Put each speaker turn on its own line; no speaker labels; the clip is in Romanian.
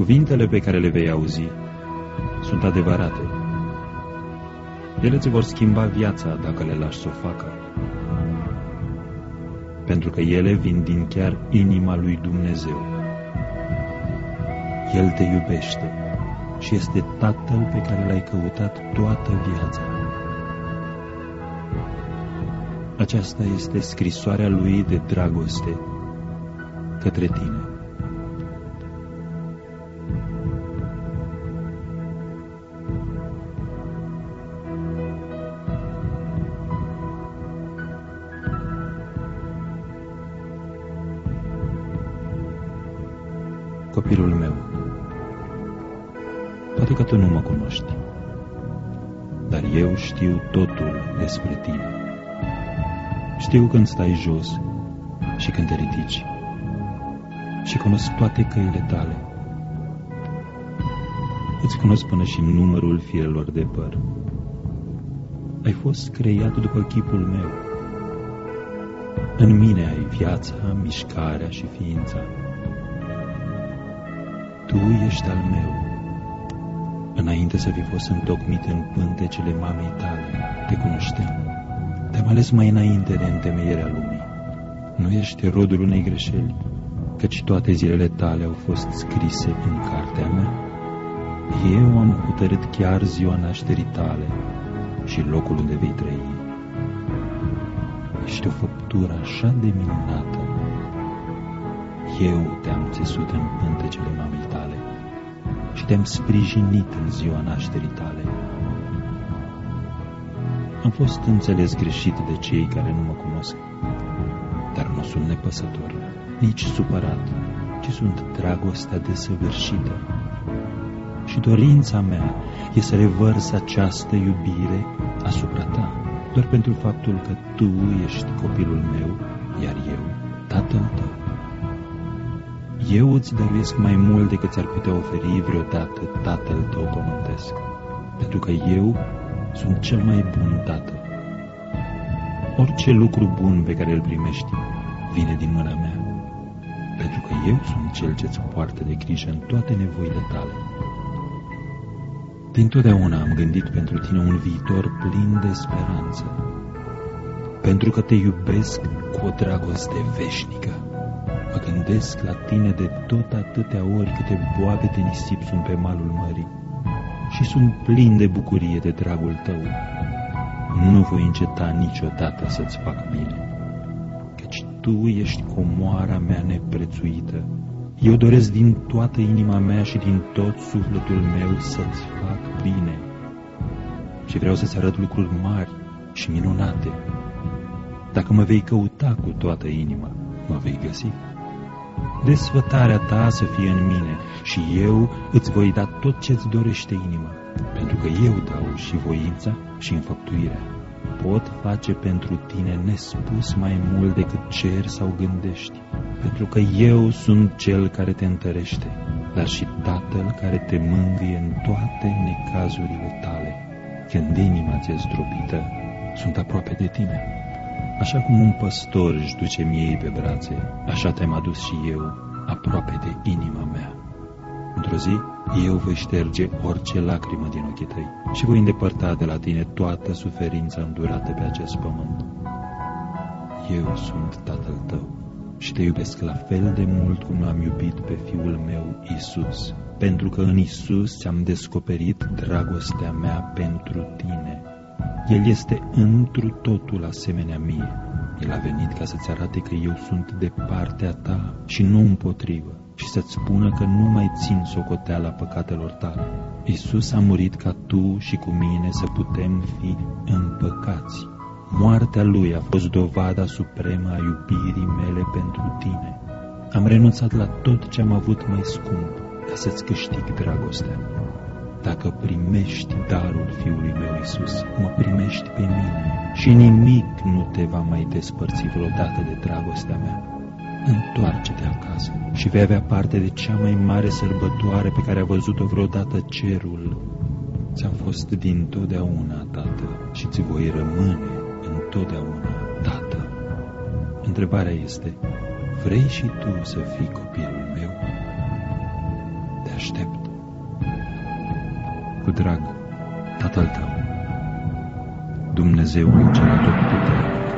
Cuvintele pe care le vei auzi sunt adevărate. Ele îți vor schimba viața dacă le lași să o facă. Pentru că ele vin din chiar inima lui Dumnezeu. El te iubește și este Tatăl pe care l-ai căutat toată viața. Aceasta este scrisoarea lui de dragoste către tine. Copilul meu, poate că tu nu mă cunoști, dar eu știu totul despre tine. Știu când stai jos și când te ridici și cunosc toate căile tale. Îți cunosc până și numărul firelor de păr. Ai fost creat după chipul meu. În mine ai viața, mișcarea și ființa. Tu ești al meu. Înainte să fi fost întocmit în pântecele mamei tale, te cunoșteam. Te-am ales mai înainte de întemeierea lumii. Nu ești rodul unei greșeli, căci toate zilele tale au fost scrise în cartea mea. Eu am hotărât chiar ziua nașterii tale și locul unde vei trăi. Ești o făptură așa de minunată. Eu te-am țesut în pântecele mamei tale și te-am sprijinit în ziua nașterii tale. Am fost înțeles greșit de cei care nu mă cunosc, dar nu sunt nepăsător, nici supărat, ci sunt dragostea desăvârșită. Și dorința mea e să revărs această iubire asupra ta, doar pentru faptul că tu ești copilul meu, iar eu, tatăl tău. Eu îți dăruiesc mai mult decât ți-ar putea oferi vreodată tatăl tău pământesc, pentru că eu sunt cel mai bun tată. Orice lucru bun pe care îl primești vine din mâna mea, pentru că eu sunt cel ce-ți poartă de grijă în toate nevoile tale. Dintotdeauna am gândit pentru tine un viitor plin de speranță, pentru că te iubesc cu o dragoste veșnică. Mă gândesc la tine de tot atâtea ori câte boabe de nisip sunt pe malul mării și sunt plin de bucurie de dragul tău. Nu voi înceta niciodată să-ți fac bine, căci tu ești comoara mea neprețuită. Eu doresc din toată inima mea și din tot sufletul meu să-ți fac bine și vreau să-ți arăt lucruri mari și minunate. Dacă mă vei căuta cu toată inima, mă vei găsi. Desfătarea ta să fie în mine și eu îți voi da tot ce-ți dorește inima, pentru că eu dau și voința și înfăptuirea. Pot face pentru tine nespus mai mult decât ceri sau gândești, pentru că eu sunt cel care te întărește, dar și Tatăl care te mângâie în toate necazurile tale. Când inima ți-e zdrobită, sunt aproape de tine. Așa cum un păstor își duce miei pe brațe, așa te-am adus și eu, aproape de inima mea. Într-o zi, eu voi șterge orice lacrimă din ochii tăi și voi îndepărta de la tine toată suferința îndurată pe acest pământ. Eu sunt Tatăl tău și te iubesc la fel de mult cum l-am iubit pe Fiul meu, Iisus, pentru că în Iisus ți-am descoperit dragostea mea pentru tine. El este întru totul asemenea mie. El a venit ca să-ți arate că eu sunt de partea ta și nu împotrivă și să-ți spună că nu mai țin socoteala păcatelor tale. Iisus a murit ca tu și cu mine să putem fi împăcați. Moartea lui a fost dovada supremă a iubirii mele pentru tine. Am renunțat la tot ce am avut mai scump ca să-ți câștig dragostea. Dacă primești darul Fiului meu Iisus, mă primești pe mine și nimic nu te va mai despărți vreodată de dragostea mea. Întoarce-te acasă și vei avea parte de cea mai mare sărbătoare pe care a văzut-o vreodată cerul. Ți-am fost dintotdeauna tată și ți voi rămâne întotdeauna tată. Întrebarea este, vrei și tu să fii copilul meu? Te aștept. Cu drag, Tatăl tău, Dumnezeul cel Atotputernic.